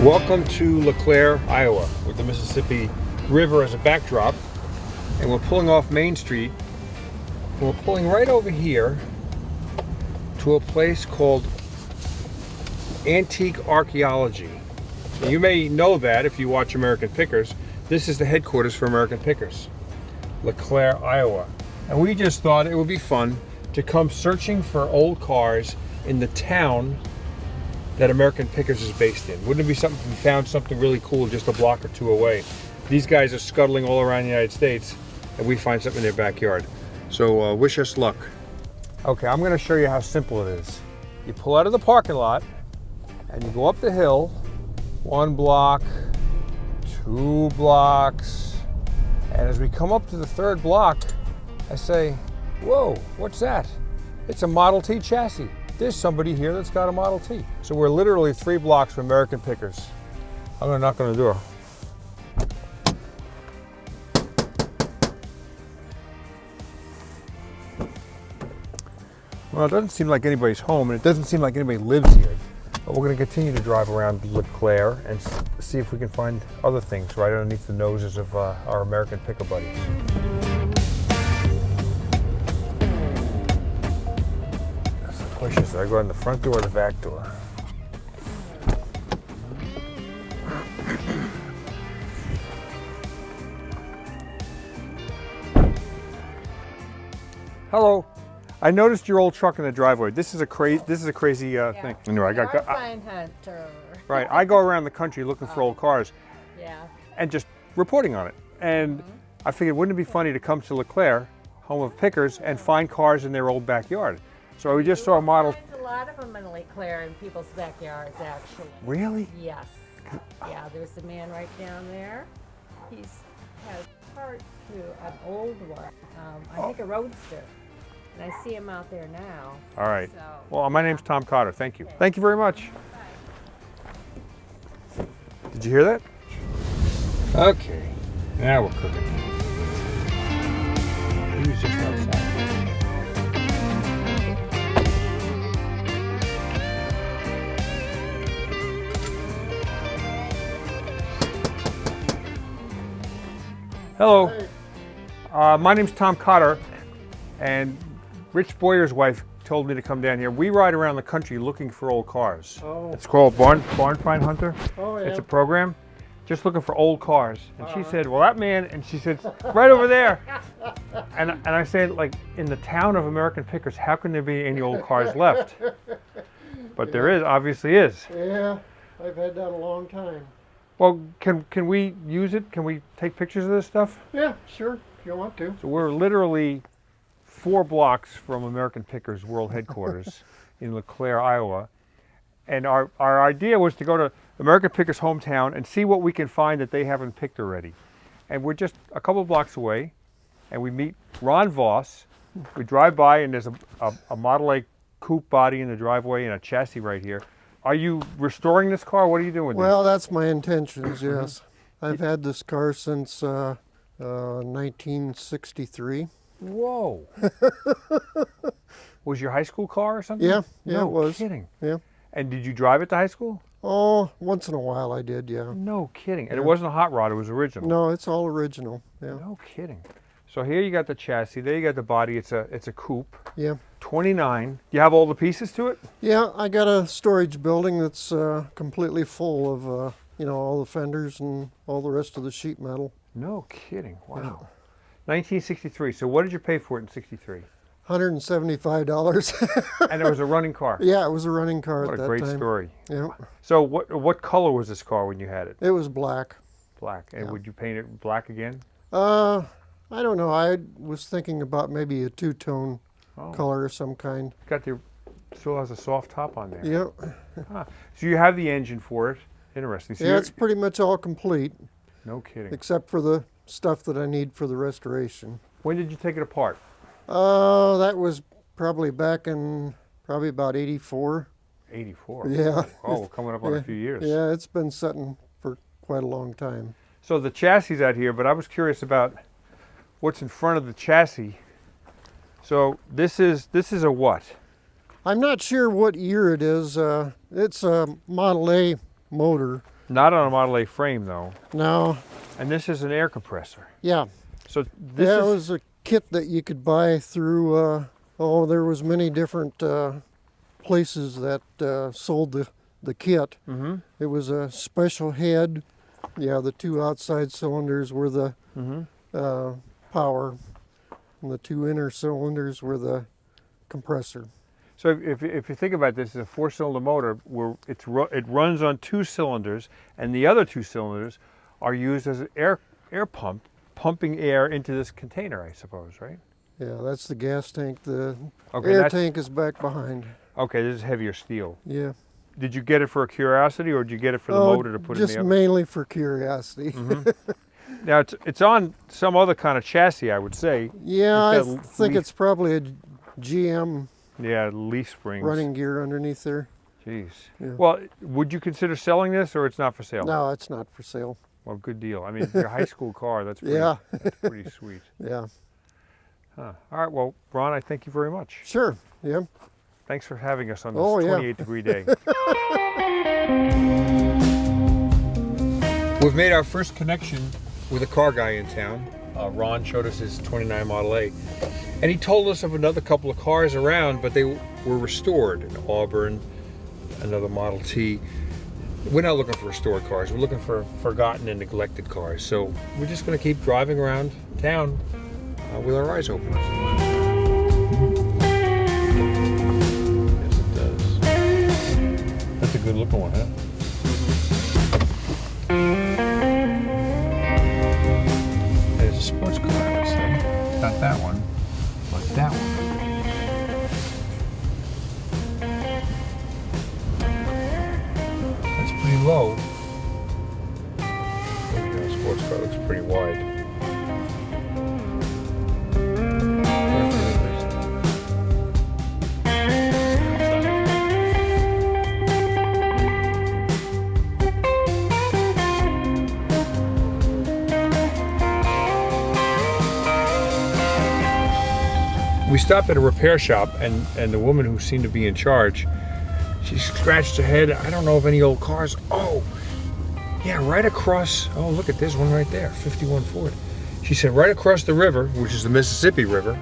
Welcome to LeClaire, Iowa, with the Mississippi River as a backdrop. And we're pulling off Main Street. And we're pulling right over here to a place called Antique Archaeology. Now, you may know that if you watch American Pickers. This is the headquarters for American Pickers, LeClaire, Iowa. And we just thought it would be fun to come searching for old cars in the town that American Pickers is based in. Wouldn't it be something if we found something really cool just a block or two away? These guys are scuttling all around the United States, and we find something in their backyard. So wish us luck. Okay, I'm gonna show you how simple it is. You pull out of the parking lot, and you go up the hill, 1 block, 2 blocks, and as we come up to the 3rd block, I say, whoa, what's that? It's a Model T chassis. There's somebody here that's got a Model T. So we're literally 3 blocks from American Pickers. I'm gonna knock on the door. Well, it doesn't seem like anybody's home, and it doesn't seem like anybody lives here. But we're gonna continue to drive around LeClaire and see if we can find other things right underneath the noses of our American Picker buddies. Do I go in the front door or the back door? Hello. I noticed your old truck in the driveway. This is a crazy thing. Anyway, I got hunter. Right. I go around the country looking for old cars. Yeah. And just reporting on it. And I figured, wouldn't it be funny to come to LeClaire, home of Pickers, and find cars in their old backyard? So we just saw a model. There's a lot of them in LeClaire in people's backyards, actually. Really? Yes. Yeah, there's the man right down there. He has parts to an old one. I think a Roadster. And I see him out there now. All right. So, Well, my name's Tom Cotter. Thank you. Thank you very much. Bye. Did you hear that? Okay. Now we're cooking. He was just outside. Hello. Hey. My name's Tom Cotter, and Rich Boyer's wife told me to come down here. We ride around the country looking for old cars. Oh. It's called Barn Find Hunter. Oh, yeah. It's a program just looking for old cars. And she said, well, that man, and she said, right over there. And I said, like, in the town of American Pickers, how can there be any old cars left? But there is, obviously is. Yeah, I've had that a long time. Well, can we use it? Can we take pictures of this stuff? Yeah, sure, if you want to. So we're literally 4 blocks from American Pickers World Headquarters in LeClaire, Iowa. And our idea was to go to American Pickers' hometown and see what we can find that they haven't picked already. And we're just a couple blocks away, and we meet Ron Voss. We drive by, and there's a Model A coupe body in the driveway and a chassis right here. Are you restoring this car? What are you doing with Well, that's my intentions, yes. I've had this car since 1963. Whoa. Was your high school car or something? Yeah, no it was. Kidding. Yeah. And did you drive it to high school? Oh, once in a while I did, yeah. No kidding. And it wasn't a hot rod, it was original. No, it's all original, yeah. No kidding. So here you got the chassis, there you got the body, it's a coupe. Yeah. 29. You have all the pieces to it? Yeah, I got a storage building that's completely full of, all the fenders and all the rest of the sheet metal. No kidding. Wow. 1963. So what did you pay for it in 63? $175. And it was a running car. Yeah, it was a running car What at a that great time. story. Yeah. So what color was this car when you had it? It was black. Black. And Yeah. would you paint it black again? I don't know. I was thinking about maybe a two-tone color of some kind. Still has a soft top on there. Yeah. Huh. So you have the engine for it. Interesting. So Yeah, it's pretty much all complete, no kidding. except for the stuff that I need for the restoration. When did you take it apart? That was probably back in about 84. 84. Yeah. Oh, we're coming up on Yeah. a few years. Yeah, it's been sitting for quite a long time. So the chassis is out here, but I was curious about what's in front of the chassis. So this is a what? I'm not sure what year it is. It's a Model A motor. Not on a Model A frame though. No, And this is an air compressor. yeah. So this Yeah, it is was a kit that you could buy through, there was many different places that sold the kit. Mhm. It was a special head. Yeah, the two outside cylinders were the power, and the two inner cylinders were the compressor. So if you think about this, it's a 4-cylinder motor where it runs on 2 cylinders, and the other 2 cylinders are used as an air pump, pumping air into this container, I suppose, right? Yeah, that's the gas tank. The Okay, air tank is back behind. Okay, this is heavier steel. Yeah. Did you get it for a curiosity, or did you get it for the motor to put in the just oven? mainly for curiosity. Now it's on some other kind of chassis, I would say. Yeah, I It's got think leaf- it's probably a GM Yeah, leaf springs. running gear underneath there. Jeez. Yeah. Well, would you consider selling this, or it's not for sale? No, it's not for sale. Well, good deal. I mean, your high school car, that's pretty, Yeah. that's pretty sweet. Yeah. Huh. All right, well, Ron, I thank you very much. Sure. Yeah. Thanks for having us on this Oh, yeah. 28-degree day. We've made our first connection with a car guy in town. Ron showed us his 29 Model A. And he told us of another couple of cars around, but they were restored. An Auburn, another Model T. We're not looking for restored cars. We're looking for forgotten and neglected cars. So we're just going to keep driving around town with our eyes open. Yes, it does. That's a good looking one, huh? There's a sports car, I would say. Not that one, but that one. That's pretty low. The sports car looks pretty wide. We stopped at a repair shop, and the woman who seemed to be in charge, she scratched her head. I don't know of any old cars. Oh, yeah, right across. Oh, look at this one right there, 51 Ford. She said right across the river, which is the Mississippi River,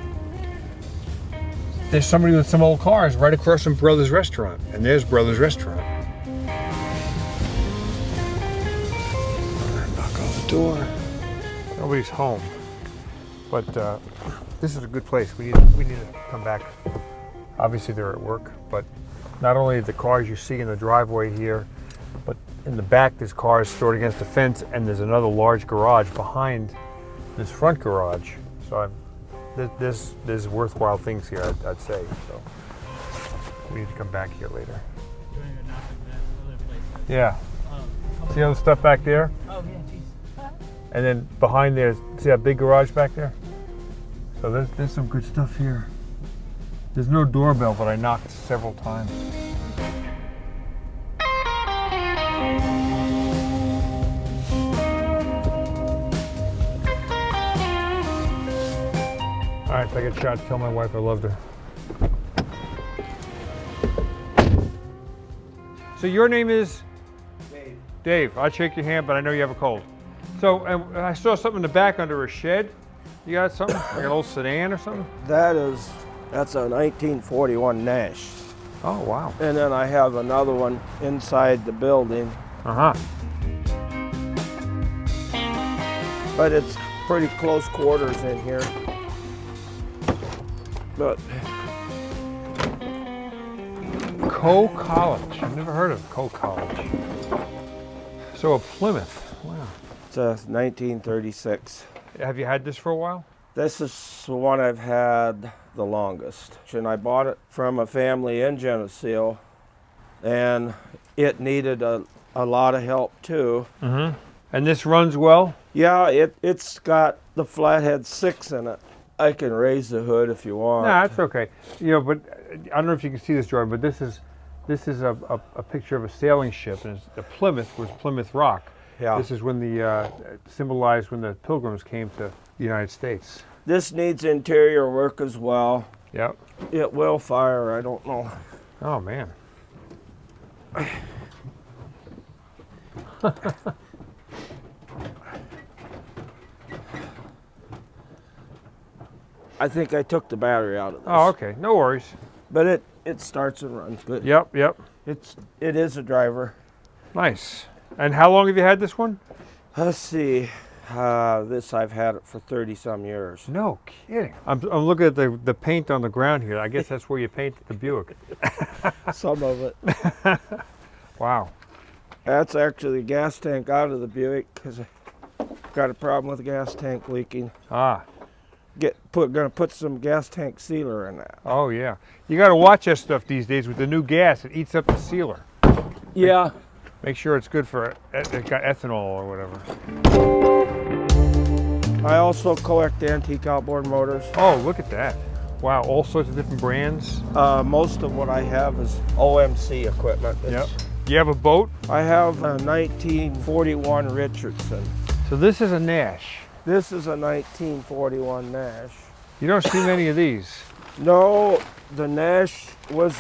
there's somebody with some old cars right across from Brothers Restaurant. And there's Brothers Restaurant. Knock on the door. Nobody's home. But this is a good place. We need to come back. Obviously they're at work, but not only the cars you see in the driveway here, but in the back there's cars stored against the fence, and there's another large garage behind this front garage. So there's worthwhile things here, I'd say. So we need to come back here later. Yeah. See all the stuff back there? Oh, yeah, jeez. And then behind there, see that big garage back there? So there's some good stuff here. There's no doorbell, but I knocked several times. All right, if I get shot, tell my wife I loved her. So your name is? Dave. Dave. I'll shake your hand, but I know you have a cold. So I saw something in the back under a shed. You got something? Like an old sedan or something? That's a 1941 Nash. Oh, wow. And then I have another one inside the building, Uh-huh. but it's pretty close quarters in here. But Coe College. I've never heard of Coe College. So a Plymouth. Wow. it's a 1936. Have you had this for a while? This is the one I've had the longest. And I bought it from a family in Geneseo, and it needed a lot of help too. Mm-hmm. And this runs well? Yeah, it's got the flathead 6 in it. I can raise the hood if you want. No, that's okay. You know, but I don't know if you can see this, Jordan, but this is a picture of a sailing ship, and the Plymouth was Plymouth Rock. Yeah. This is when symbolized when the Pilgrims came to the United States. This needs interior work as well. Yep. It will fire, I don't know. Oh man. I think I took the battery out of this. Oh, okay. No worries. But it starts and runs good. Yep, yep. It is a driver. Nice. And how long have you had this one? Let's see. This I've had it for 30 some years. No kidding. I'm looking at the paint on the ground here. I guess that's where you painted the Buick. Some of it. Wow. That's actually the gas tank out of the Buick because I got a problem with the gas tank leaking. Ah. Gonna put some gas tank sealer in that. Oh yeah. You got to watch that stuff these days with the new gas. It eats up the sealer. Yeah. Make sure it's good for it got ethanol or whatever. I also collect antique outboard motors. Oh, look at that. Wow, all sorts of different brands. Most of what I have is OMC equipment. Yep. You have a boat? I have a 1941 Richardson. So this is a Nash. This is a 1941 Nash. You don't see many of these. No, the Nash was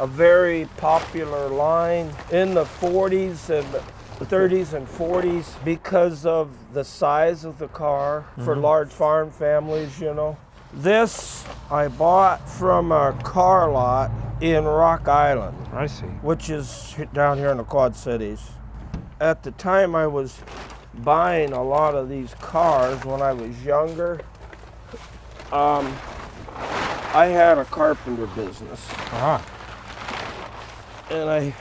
a very popular line in the 40s and 30s and 40s because of the size of the car for large farm families, you know. This I bought from a car lot in Rock Island. I see. Which is down here in the Quad Cities. At the time I was buying a lot of these cars when I was younger. I had a carpenter business. Uh-huh. And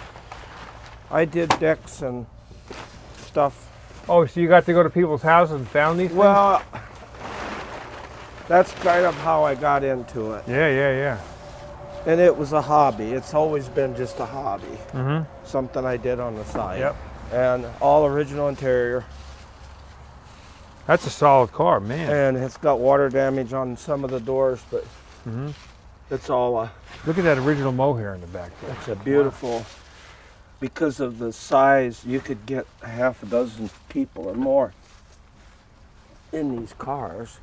I did decks and stuff. Oh, so you got to go to people's houses and found these Well, that's kind of how I got into it. things? Yeah. And it was a hobby. It's always been just a hobby. Mm-hmm. Something I did on the side. Yep. And all original interior. That's a solid car, man. And it's got water damage on some of the doors, but it's all Look at that original mohair in the back there. it's a beautiful, because of the size, you could get half a dozen people or more in these cars.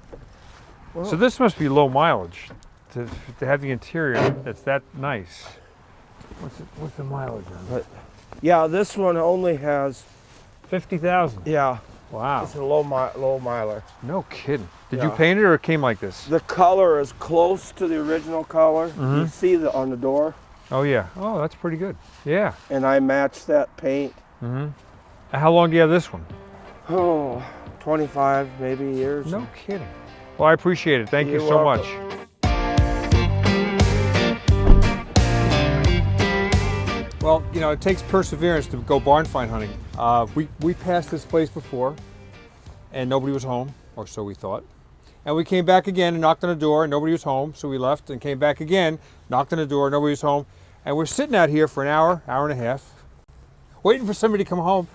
Well, So this must be low mileage to have the interior that's that nice. What's the mileage on it? yeah, this one only has, 50,000. yeah, Wow. it's a low miler. No kidding. Did you Yeah. paint it or it came like this? The color is close to the original color. You see on the door, Oh yeah. Oh, that's pretty good. Yeah. and I matched that paint. How long do you have this one? Oh, 25 maybe years. No kidding. Well, I appreciate it. Thank you You're so welcome. much. Well, you know, it takes perseverance to go barn find hunting. We passed this place before, and nobody was home, or so we thought. And we came back again and knocked on the door, and nobody was home, so we left and came back again, knocked on the door, nobody was home. And we're sitting out here for an hour, hour and a half, waiting for somebody to come home.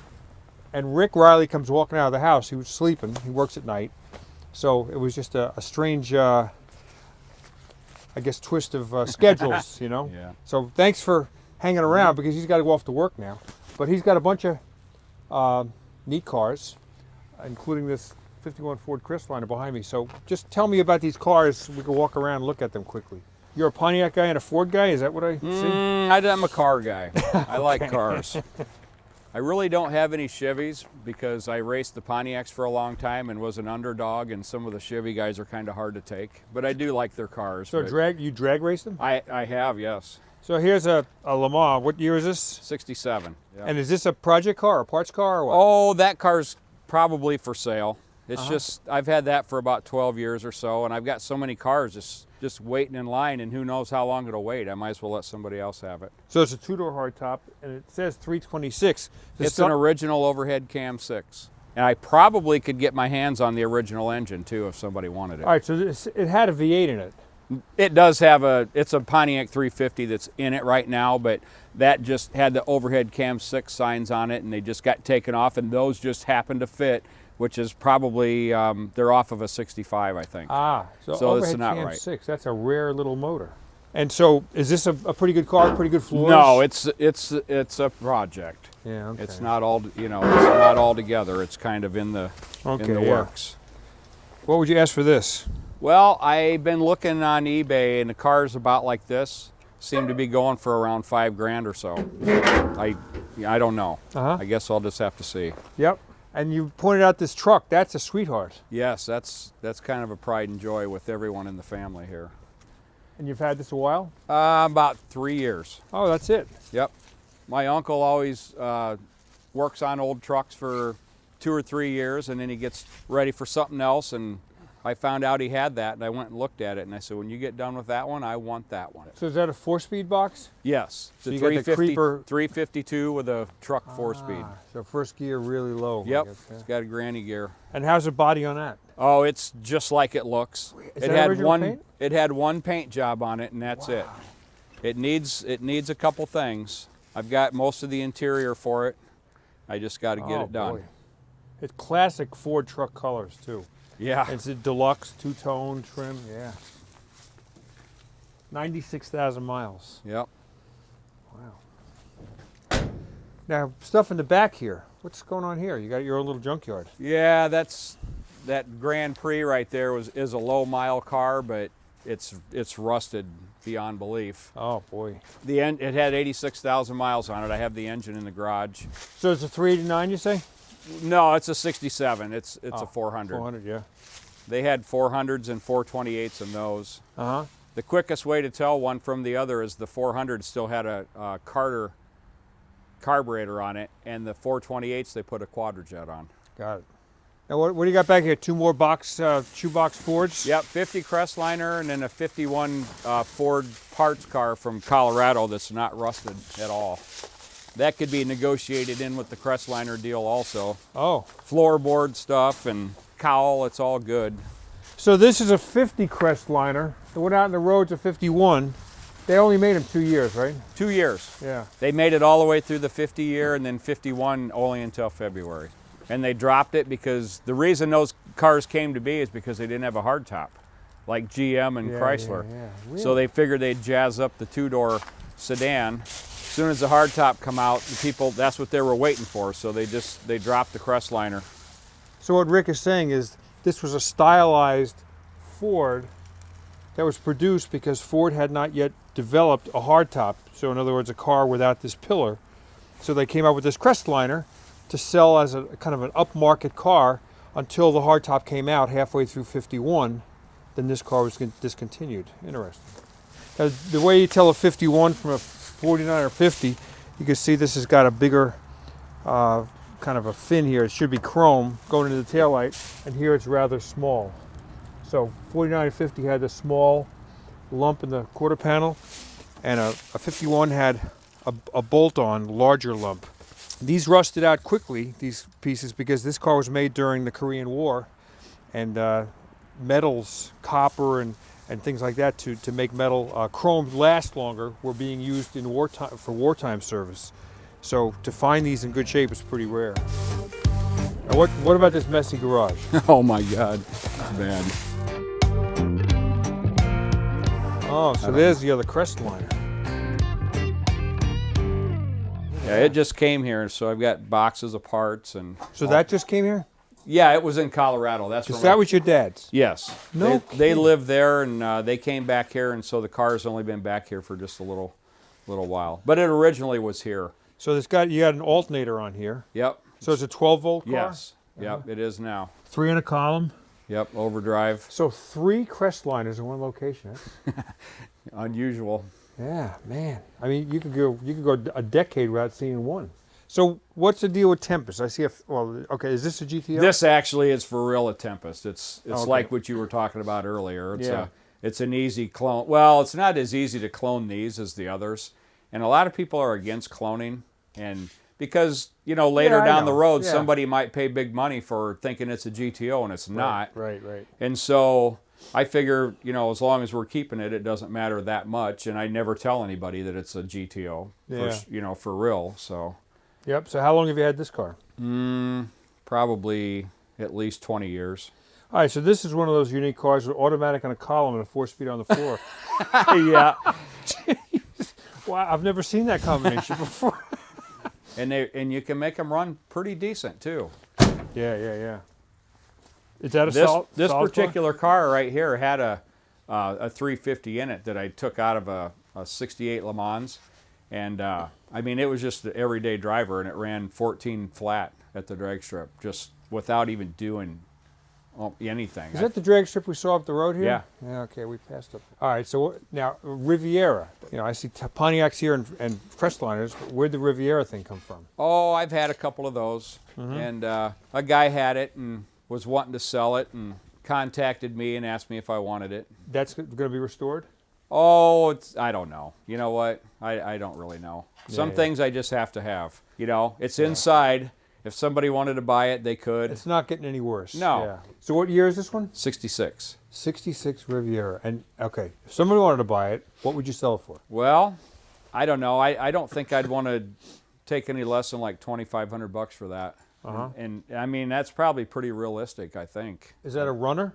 And Rick Riley comes walking out of the house. He was sleeping. He works at night. So it was just a strange, I guess, twist of schedules, you know? Yeah. So thanks for hanging around because he's got to go off to work now. But he's got a bunch of neat cars, including this 51 Ford Crystaliner behind me. So just tell me about these cars. We can walk around and look at them quickly. You're a Pontiac guy and a Ford guy? Is that what I see? I'm a car guy. I like cars. I really don't have any Chevys because I raced the Pontiacs for a long time and was an underdog, and some of the Chevy guys are kind of hard to take. But I do like their cars. So but you drag race them? I have, yes. So here's a Le Mans. What year is this? 67. Yeah. And is this a project car, a parts car, or what? Oh, that car's probably for sale. It's just, I've had that for about 12 years or so, and I've got so many cars just waiting in line, and who knows how long it'll wait. I might as well let somebody else have it. So it's a two-door hardtop, and it says 326. It's an original overhead cam 6. And I probably could get my hands on the original engine too if somebody wanted it. All right, so it had a V8 in it. It does have it's a Pontiac 350 that's in it right now, but that just had the overhead cam 6 signs on it, and they just got taken off, and those just happened to fit, which is probably, they're off of a 65, I think. Ah, so it's overhead not cam right. 6. That's a rare little motor. And so, is this a pretty good car? Pretty good floors? No, it's a project. Yeah, okay. It's not all, it's not all together. It's kind of in the works. What would you ask for this? Well, I've been looking on eBay, and the cars about like this seem to be going for around $5,000 or so. Yeah, I don't know. Uh-huh. I guess I'll just have to see. Yep. And you pointed out this truck. That's a sweetheart. Yes, that's kind of a pride and joy with everyone in the family here. And you've had this a while? About 3 years. Oh, that's it. Yep. My uncle always works on old trucks for 2 or 3 years, and then he gets ready for something else, and I found out he had that, and I went and looked at it, and I said, when you get done with that one, I want that one. So is that a 4-speed box? Yes. It's So a you got the 350, creeper- 352 with a truck 4-speed. So first gear really low. I Yep. guess, yeah. It's got a granny gear. And how's the body on that? Oh, it's just like it looks. Is it that had original one. paint? It had one paint job on it, and that's it. It needs a couple things. I've got most of the interior for it. I just got to get it done. Boy. It's classic Ford truck colors too. Yeah. It's a deluxe two-tone trim. Yeah. 96,000 miles. Yep. Wow. Now stuff in the back here. What's going on here? You got your own little junkyard. Yeah, that Grand Prix right there is a low mile car, but it's rusted beyond belief. Oh boy. It had 86,000 miles on it. I have the engine in the garage. So it's a 389, you say? No, it's a 67. It's a 400. 400, yeah. They had 400s and 428s in those. Uh-huh. The quickest way to tell one from the other is the 400 still had a Carter carburetor on it, and the 428s they put a Quadrajet on. Got it. Now what do you got back here? Two more shoebox Fords? Yep, 50 Crestliner and then a 51 Ford parts car from Colorado that's not rusted at all. That could be negotiated in with the Crestliner deal also. Oh. Floorboard stuff and cowl, it's all good. So this is a 50 Crestliner. It went out in the roads of 51. They only made them 2 years, right? 2 years. Yeah. They made it all the way through the 50 year and then 51 only until February. And they dropped it because the reason those cars came to be is because they didn't have a hardtop like GM and Chrysler. Yeah. Really? So they figured they'd jazz up the two-door sedan. As soon as the hardtop come out, the people, that's what they were waiting for. So they dropped the Crestliner. So what Rick is saying is this was a stylized Ford that was produced because Ford had not yet developed a hardtop. So in other words, a car without this pillar. So they came out with this Crestliner to sell as a kind of an upmarket car until the hardtop came out halfway through 51. Then this car was discontinued. Interesting. Now, the way you tell a 51 from a 49 or 50, you can see this has got a bigger kind of a fin here. It should be chrome going into the taillight, and here it's rather small. So 49 and 50 had the small lump in the quarter panel, and a 51 had a bolt-on larger lump. These rusted out quickly, these pieces, because this car was made during the Korean War, and metals, copper and things like that to make metal chrome last longer were being used in wartime for wartime service. So to find these in good shape is pretty rare. Now what about this messy garage? Oh my God, it's bad. Oh, so there's the other Crestliner. Yeah, it just came here, so I've got boxes of parts and. So that just came here? Yeah, it was in Colorado. That's where That was your dad's? Yes. No They live there, and they came back here, and so the car's only been back here for just a little while. But it originally was here. So you got an alternator on here. Yep. So it's a 12-volt car? Yes. Yep, it is now. 3 in a column. Yep, overdrive. So 3 Crestliners in one location. That's, Unusual. yeah, man. I mean, you could go a decade without seeing one. So what's the deal with Tempest? I see okay, is this a GTO? This actually is for real a Tempest. It's Okay. like what you were talking about earlier. Yeah. It's an easy clone. Well, it's not as easy to clone these as the others. And a lot of people are against cloning, and because, later Yeah, I down the know. road, Yeah. somebody might pay big money for thinking it's a GTO and it's not. Right. And so I figure, as long as we're keeping it, it doesn't matter that much. And I never tell anybody that it's a GTO, Yeah. for real. So Yep. So how long have you had this car? probably at least 20 years. All right. So this is one of those unique cars with automatic on a column and a 4-speed on the floor. Yeah. Wow, I've never seen that combination before. And you can make them run pretty decent too. Yeah. Is that a This solid particular car right here had a 350 in it that I took out of a 68 Le Mans, And I mean, it was just the everyday driver, and it ran 14 flat at the drag strip, just without even doing anything. Is that the drag strip we saw up the road here? Yeah. Yeah, okay, we passed up. All right, so now Riviera. You know, I see Pontiacs here and Crestliners. Where'd the Riviera thing come from? Oh, I've had a couple of those. And a guy had it and was wanting to sell it and contacted me and asked me if I wanted it. That's going to be restored? Oh, I don't know. You know what? I don't really know. Some things I just have to have. You know, it's inside. If somebody wanted to buy it, they could. It's not getting any worse. No. Yeah. So what year is this one? 66. 66 Riviera. And okay, if somebody wanted to buy it, what would you sell it for? Well, I don't know. I don't think I'd want to take any less than like $2,500 for that. And I mean, that's probably pretty realistic, I think. Is that a runner?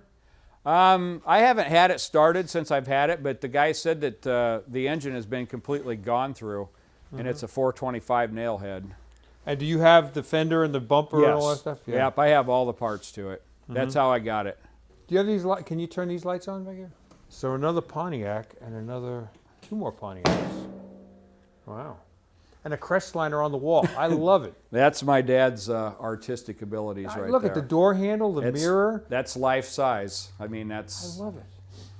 I haven't had it started since I've had it, but the guy said that the engine has been completely gone through, and it's a 425 nail head. And do you have the fender and the bumper and all that stuff? Yeah. Yep, I have all the parts to it. That's how I got it. Do you have these lights? Can you turn these lights on back here? So another Pontiac and two more Pontiacs. Wow. And a Crestliner on the wall. I love it. That's my dad's artistic abilities right Look there. at the door handle, the mirror. That's life size. I mean, I that's love it.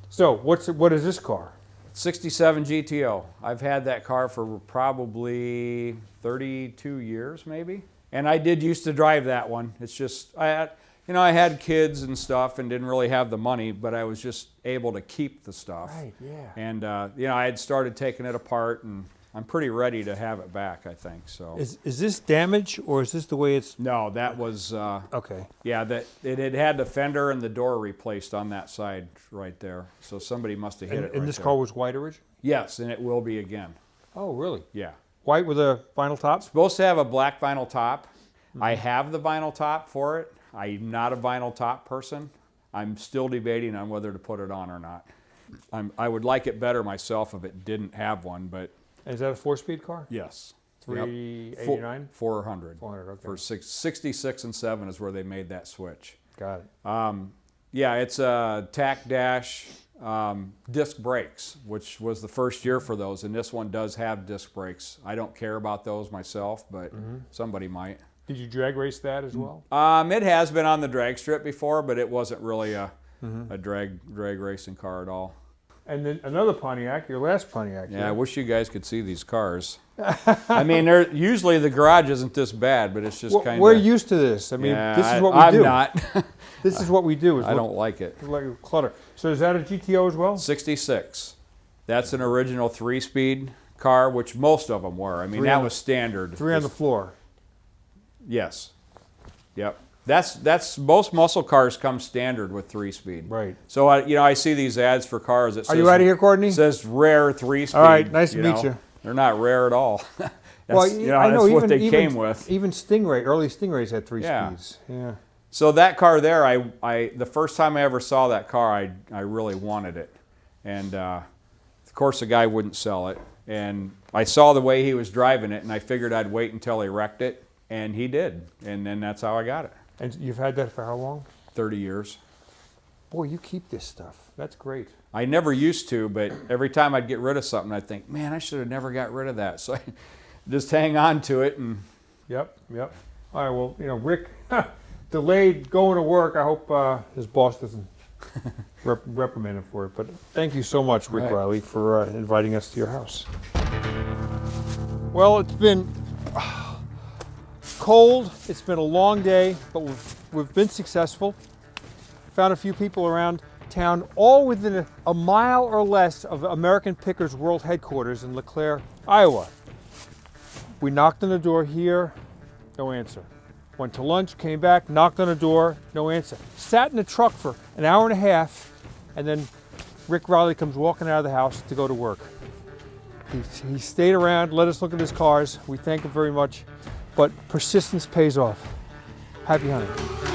So what is this car? 67 GTO. I've had that car for probably 32 years, maybe. And I did used to drive that one. It's just, I had kids and stuff and didn't really have the money, but I was just able to keep the stuff. Right, yeah. And, I had started taking it apart, and I'm pretty ready to have it back, I think. So. Is this damage, or is this the way it's... No, that was... okay. Yeah, it had the fender and the door replaced on that side right there. So somebody must have hit it right And this there. car was white originally? Yes, and it will be again. Oh, really? Yeah. White with a vinyl top? Supposed to have a black vinyl top. I have the vinyl top for it. I'm not a vinyl top person. I'm still debating on whether to put it on or not. I would like it better myself if it didn't have one, but... And is that a 4-speed car? Yes. 389? 400. 400, okay. For 66 and 7 is where they made that switch. Got it. Yeah, it's a tack dash disc brakes, which was the first year for those, and this one does have disc brakes. I don't care about those myself, but somebody might. Did you drag race that as well? It has been on the drag strip before, but it wasn't really a drag racing car at all. And then another Pontiac, your last Pontiac. Yeah, I wish you guys could see these cars. I mean, usually the garage isn't this bad, but it's just kind of... We're used to this. I mean, this is what we do. I'm not. This is what we do. I don't like it. Like clutter. So is that a GTO as well? 66. That's an original 3-speed car, which most of them were. I mean, that was standard. 3 on the floor. Yes. Yep. That's most muscle cars come standard with 3-speed. Right. So I see these ads for cars that says, Are you out of here, Courtney? Says rare 3-speed. All right, nice to meet you. They're not rare at all. I that's what they came with. Even Stingray, early Stingrays had 3 Yeah. speeds. Yeah. So that car there, I the first time I ever saw that car, I really wanted it, and of course the guy wouldn't sell it, and I saw the way he was driving it, and I figured I'd wait until he wrecked it, and he did, and then that's how I got it. And you've had that for how long? 30 years. Boy, you keep this stuff. That's great. I never used to, but every time I'd get rid of something, I'd think, man, I should have never got rid of that. So I just hang on to it. And Yep. All right, well, Rick delayed going to work. I hope his boss doesn't reprimand him for it. But thank you so much, Rick Riley, for inviting us to your house. Well, it's been cold. It's been a long day, but we've been successful. Found a few people around town, all within a mile or less of American Pickers World Headquarters in LeClaire, Iowa. We knocked on the door here, no answer. Went to lunch, came back, knocked on the door, no answer. Sat in the truck for an hour and a half, and then Rick Riley comes walking out of the house to go to work. He stayed around, let us look at his cars. We thank him very much, but persistence pays off. Happy hunting.